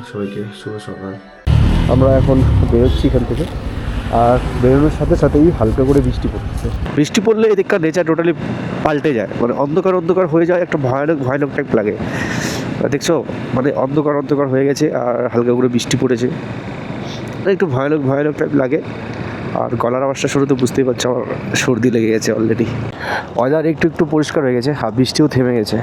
সবাইকে শুভ সকাল। আমরা এখন বেরোচ্ছি এখান থেকে, আর বেরোনোর সাথে সাথেই হালকা করে বৃষ্টি পড়তেছে। বৃষ্টি পড়লে এদিককার নেচার টোটালি পাল্টে যায়, মানে অন্ধকার অন্ধকার হয়ে যায়, একটা ভয়ানক ভয়ানক টাইপ লাগে। দেখছো, মানে অন্ধকার অন্ধকার হয়ে গেছে আর হালকা করে বৃষ্টি পড়েছে, একটু ভয়ানক ভয়ানক টাইপ লাগে। আর গলার আওয়াজটা শুরুতে বুঝতেই পারছো আমার সর্দি লেগে গেছে অলরেডি। ওয়েদার একটু একটু পরিষ্কার হয়ে গেছে, আর বৃষ্টিও থেমে গেছে।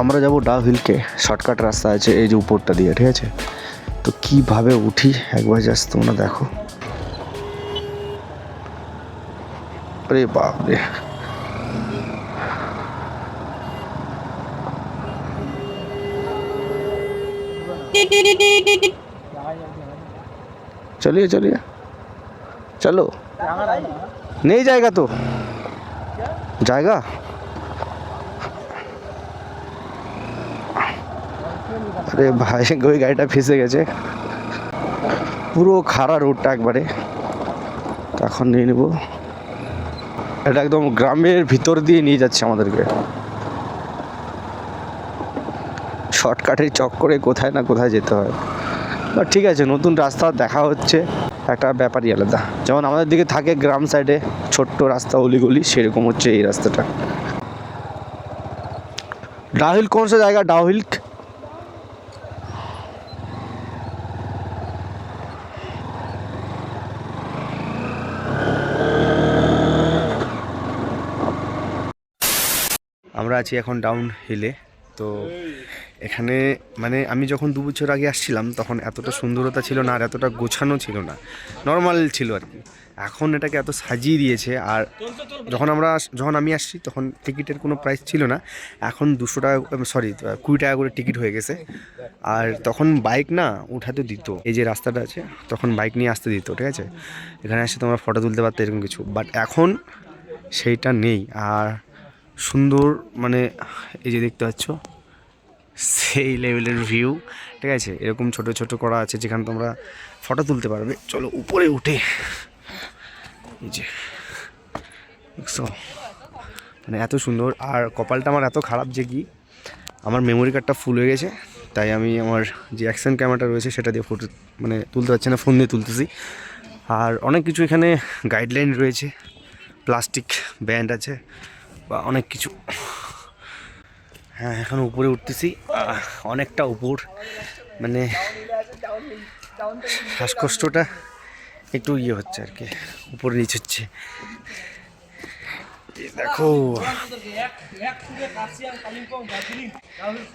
আমরা যাবো ডাউ হিলকে, শর্টকাট রাস্তা আছে এই যে উপরটা দিয়ে, ঠিক আছে? তো কীভাবে উঠি একবার জাস্ট তোমরা দেখো। আরে বাপরে, चलिए चलिए चलो, नहीं जाएगा तो जाएगा। আরে ভাই, ওই গাড়িটা ফেসে গেছে, পুরো খাড়া রোডটা একবারে। এখন নিয়ে নেব, এটা একদম গ্রামের ভিতর দিয়ে নিয়ে যাচ্ছে আমাদেরকে, শর্টকাটের চক্করে কোথায় না কোথায় যেতে হয়। বাট ঠিক আছে, নতুন রাস্তা দেখা হচ্ছে, একটা ব্যাপারই আলাদা। যেমন আমাদের দিকে থাকে গ্রাম সাইডে ছোট্ট রাস্তা অলিগলি, সেরকম হচ্ছে এই রাস্তাটা। ডাউ হিল কোন সা জায়গা? ডাউ হিল আমরা আছি এখন ডাউন হিলে। তো এখানে মানে আমি যখন 2 বছর আগে আসছিলাম তখন এতটা সুন্দরতা ছিল না, আর এতটা গোছানো ছিল না, নর্মাল ছিল আর কি। এখন এটাকে এত সাজিয়ে দিয়েছে। আর যখন আমি আসছি তখন টিকিটের কোনো প্রাইস ছিল না, এখন 200 টাকা, সরি 20 টাকা করে টিকিট হয়ে গেছে। আর তখন বাইক না উঠাতে দিত, এই যে রাস্তাটা আছে, তখন বাইক নিয়ে আসতে দিত, ঠিক আছে? এখানে এসে তোমরা ফটো তুলতে পারতে, এরকম কিছু। বাট এখন সেইটা নেই। আর সুন্দর, মানে এই যে দেখতে পাচ্ছ সেই লেভেলের ভিউ, ঠিক আছে? এরকম ছোট ছোট করা আছে যেখানে তোমরা ফটো তুলতে পারবে। চলো উপরে উঠে, এই যে দেখছো, মানে এত সুন্দর। আর কপালটা আমার এত খারাপ যে কি, আমার মেমোরি কার্ডটা ফুল হয়ে গেছে, তাই আমি আমার যে অ্যাকশন ক্যামেরাটা রয়েছে সেটা দিয়ে ফটো মানে তুলতে পারছি না, ফোন দিয়ে তুলতেছি। আর অনেক কিছু এখানে গাইডলাইন রয়েছে, প্লাস্টিক ব্যান্ড আছে বা অনেক কিছু। হ্যাঁ, এখন উপরে উঠতেছি, অনেকটা উপর, মানে শ্বাসকষ্টটা একটু ইয়ে হচ্ছে আর কি, উপরে নিচ হচ্ছে। দেখো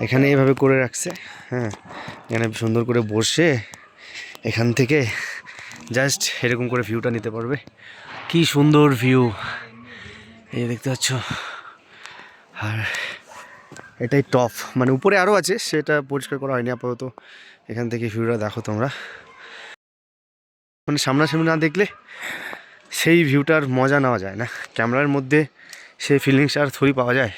এখানে এইভাবে করে রাখছে, হ্যাঁ, এখানে সুন্দর করে বসে এখান থেকে জাস্ট এরকম করে ভিউটা নিতে পারবে। কি সুন্দর ভিউ, এই দেখতে পাচ্ছ। আর এটাই টপ, মানে উপরে আরও আছে, সেটা পরিষ্কার করা হয়নি আপাতত। এখান থেকে ভিউটা দেখো তোমরা, মানে সামনাসামনি না দেখলে সেই ভিউটার মজা নেওয়া যায় না, ক্যামেরার মধ্যে সেই ফিলিংসটা আর থোড়ি পাওয়া যায়।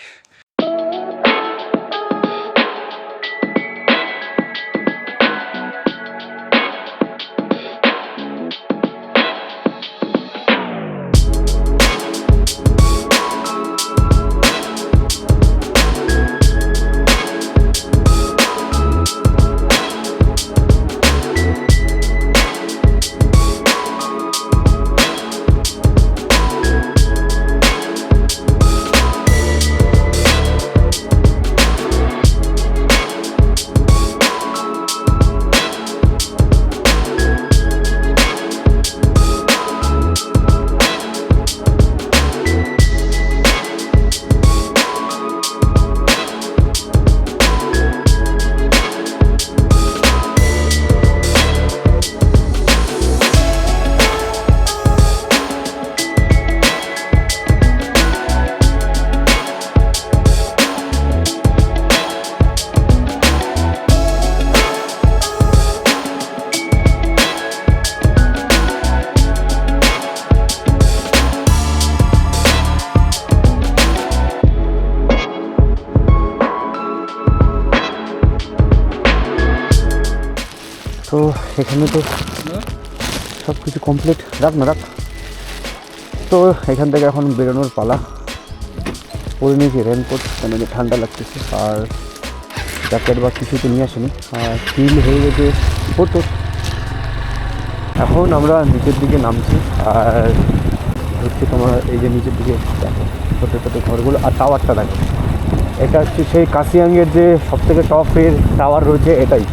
এখানে তো সব কিছু কমপ্লিট। রাখ না রাখ। তো এখান থেকে এখন বেরোনোর পালা। পরে নিয়েছি রেনকোট, কেন যে ঠান্ডা লাগতেছে, আর জ্যাকেট বা কিছু তো নিয়ে আসেনি, আর ফিল হয়ে গেছে প্রচুর। এখন আমরা নিচের দিকে নামছি, আর হচ্ছে তোমার এই যে নিচের দিকে দেখো ছোটো ছোটো ঘরগুলো আর টাওয়ারটা দেখো। এটা হচ্ছে সেই কাশিয়াঙ্গের যে সবথেকে টপের টাওয়ার রয়েছে এটাই,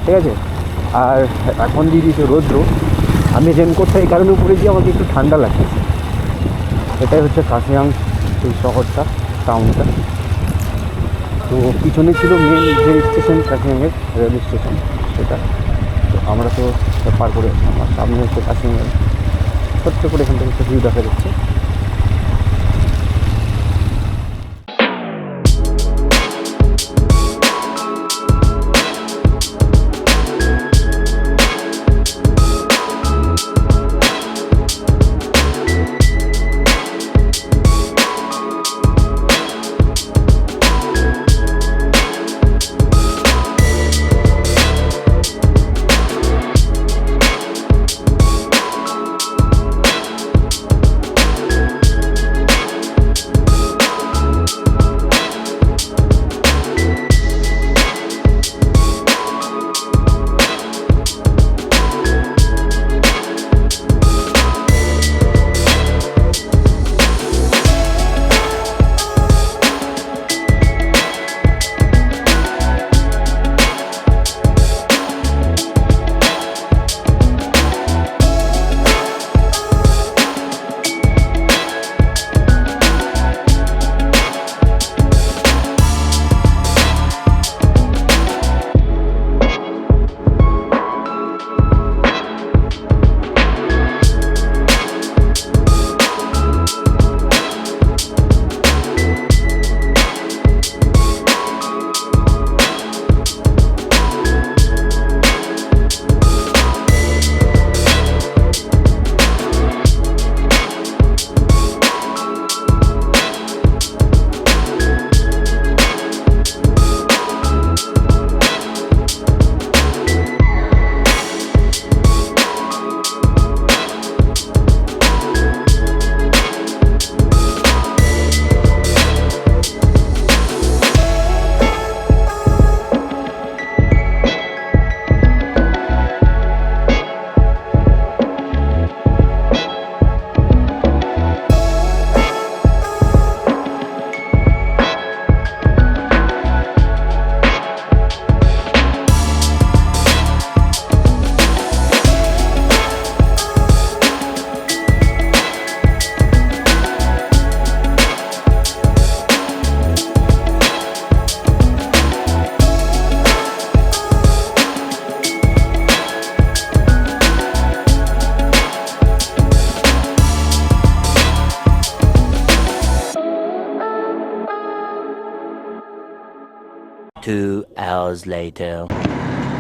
ঠিক আছে। আর এখন দিয়ে দিয়েছে রৌদ্র, আমি রেনকোটটা এই কারণে পরেছি, আমাকে একটু ঠান্ডা লাগতেছে। এটাই হচ্ছে কাশিয়াং এই শহরটা, টাউনটা। তো পিছনে ছিল মেন যে স্টেশন কাশিয়াংয়ের রেল স্টেশন, সেটা তো আমরা তো পার করে আমার সামনে হচ্ছে কাশিয়াংয়ের ছোট্ট করে এখান থেকে একটা ভিউ দেখা যাচ্ছে।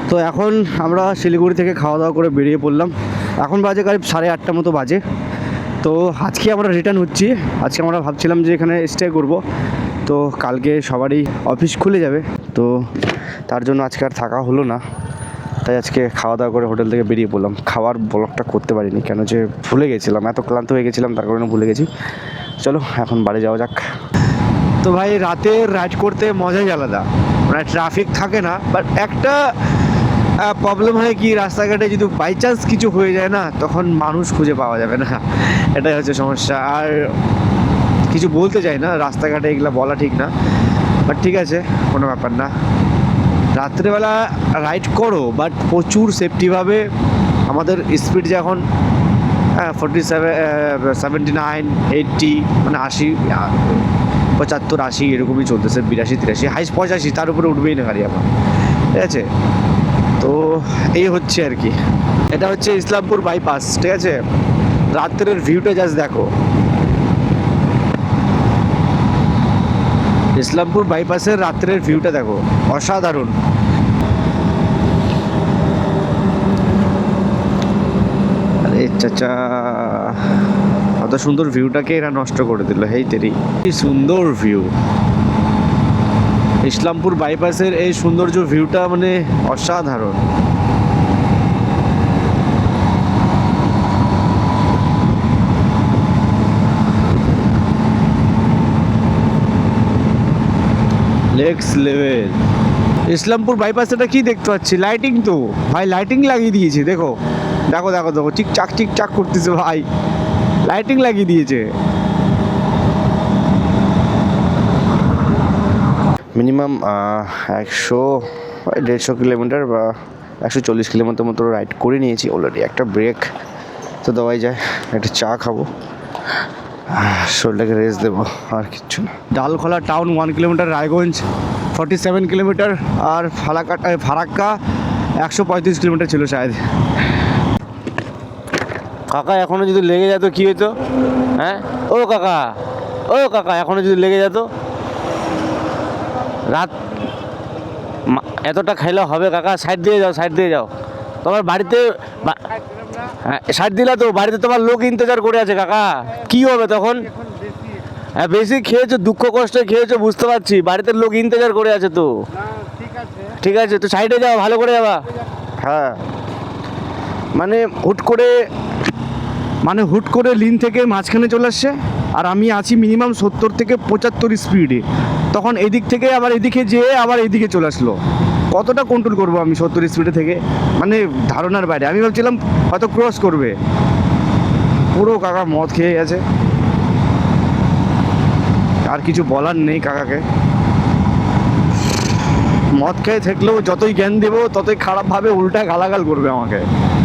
তো এখন আমরা শিলিগুড়ি থেকে খাওয়া দাওয়া করে বেরিয়ে পড়লাম। এখন বাজে করিব 8:30 মতো বাজে। তো আজকে আমরা রিটার্ন হচ্ছি। আজকে আমরা ভাবছিলাম যে এখানে স্টে করব, তো কালকে সবারই অফিস খুলে যাবে, তো তার জন্য আজকে আর থাকা হলো না। তাই আজকে খাওয়া দাওয়া করে হোটেল থেকে বেরিয়ে পড়লাম। খাওয়ার ব্লগটা করতে পারিনি, কেন যে ভুলে গেছিলাম, এত ক্লান্ত হয়ে গেছিলাম, তার কারণে ভুলে গেছি। চলো এখন বাড়ি যাওয়া যাক। তো ভাই রাতে রাইড করতে মজাই আলাদা, মানে ট্রাফিক থাকে না, বাট একটা প্রবলেম হয় কি, রাস্তাঘাটে যদি বাই চান্স কিছু হয়ে যায় না, তখন মানুষ খুঁজে পাওয়া যাবে না, এটাই হচ্ছে সমস্যা। আর কিছু বলতে চাই না, রাস্তাঘাটে এগুলো বলা ঠিক না, বাট ঠিক আছে, কোনো ব্যাপার না। রাত্রেবেলা রাইড করো, বাট প্রচুর সেফটিভাবে। আমাদের স্পিড যখন 79, 80, মানে 80, 75, 80 এরকমই চলতেছে, 82, 83, হাইস্ট 85, তার উপরে উঠবেই না গাড়ি আমার, ঠিক আছে। তো এই হচ্ছে আর কি, এটা হচ্ছে ইসলামপুর বাইপাস, ঠিক আছে। রাত্রের ভিউটা জাস্ট দেখো, ইসলামপুর বাইপাসের রাত্রের ভিউটা দেখো, অসাধারণ। আরে চাচা, কত সুন্দর ভিউটাকে এরা নষ্ট করে দিল, হেই তেরি, কি সুন্দর ভিউ। ইসলামপুর বাইপাসের এই সৌন্দর্য ভিউটা মানে অসাধারণ। Next level. ইসলামপুর বাইপাস এটা কি দেখতে পাচ্ছি, লাইটিং তো ভাই, লাইটিং লাগিয়ে দিয়েছে। দেখো দেখো দেখো দেখো, চিকচাক করতেছে ভাই, লাইটিং লাগিয়ে দিয়েছে। মিনিমাম 100-150 কিলোমিটার বা 140 কিলোমিটার মতো রাইড করে নিয়েছি অলরেডি। একটা ব্রেক তো দেওয়াই যায়, একটা চা খাবো, শরীরটাকে রেস্ট দেবো, আর কিচ্ছু না। Dalkhola town 1 kilometre, Raiganj 47 kilometre, আর ফারাক্কা 135 কিলোমিটার ছিল শায়দ। কাকা এখনো যদি লেগে যেত কি হতো? হ্যাঁ ও কাকা এখনো যদি লেগে যেত, রাত এতটা খাইলে হবে কাকা? সাইড দিয়ে যাও তোমার বাড়িতে। হ্যাঁ সাইড দিলা তো, বাড়িতে তোমার লোক ইন্তজার করে আছে কাকা, কি হবে তখন? হ্যাঁ বেশি খেয়েছো, দুঃখ কষ্টে খেয়েছো বুঝতে পারছি, বাড়িতে লোক ইন্তজার করে আছে তো। ঠিক আছে তো সাইডে যাও, ভালো করে যাবা। হ্যাঁ মানে হুট করে লিন থেকে মাঝখানে চলে আসছে, আর আমি আছি মিনিমাম 70 থেকে 75 স্পিডে। তখন এদিক থেকে আবার এদিকে যেয়ে আবার এদিকে চলে আসলো। কতটা কন্ট্রোল করবো আমি 70 স্পিডে থেকে, মানে ধারণার বাইরে। আমি ভাবছিলাম হয়তো ক্রস করবে, পুরো কাকা মদ খেয়ে গেছে। আর কিছু বলার নেই কাকাকে, মদ খেয়ে থাকলেও যতই জ্ঞান দেবো ততই খারাপভাবে উল্টা গালাগাল করবে আমাকে।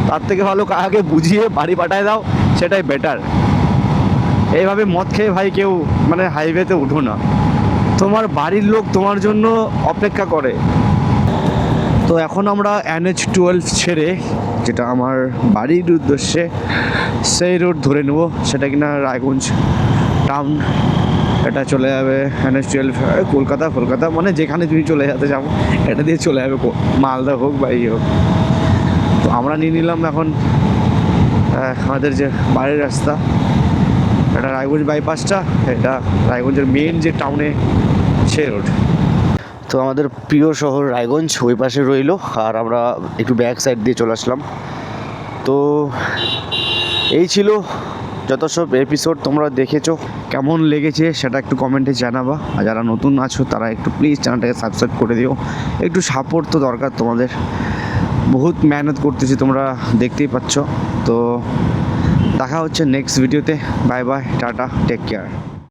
তার থেকে ভালো কাকাকে বুঝিয়ে বাড়ি পাঠায় দাও, সেটাই বেটার। এইভাবে মদ খেয়ে ভাই কেউ মানে হাইওয়েতে উঠো না, তোমার বাড়ির লোক তোমার জন্য অপেক্ষা করে। তো এখন আমরা NH12 ছেড়ে, যেটা আমার বাড়ির উদ্দেশ্যে, সেই রোড ধরে নেব, সেটা কিনা রায়গঞ্জ টাউন। এটা চলে যাবে NH12 কলকাতা, মানে যেখানে তুমি চলে যেতে যাবো এটা দিয়ে চলে যাবে, মালদা হোক বা এই হোক। তো আমরা নিয়ে নিলাম এখন আমাদের যে বাড়ির রাস্তা, এটা রায়গঞ্জ বাইপাসটা, এটা রায়গঞ্জের মেন যে টাউনে সে রোড। তো আমাদের প্রিয় শহর রায়গঞ্জ ওই পাশে রইলো, আর আমরা একটু ব্যাক সাইড দিয়ে চলে আসলাম। তো এই ছিল যত সব এপিসোড তোমরা দেখেছো, কেমন লেগেছে সেটা একটু কমেন্টে জানাবা। আর যারা নতুন আছো তারা একটু প্লিজ চ্যানেলটাকে সাবস্ক্রাইব করে দিও, একটু সাপোর্ট তো দরকার তোমাদের, বহুত মেহনত করতেছি তোমরা দেখতেই পাচ্ছ। তো দেখা হচ্ছে নেক্সট ভিডিওতে, bye bye, tata, take care.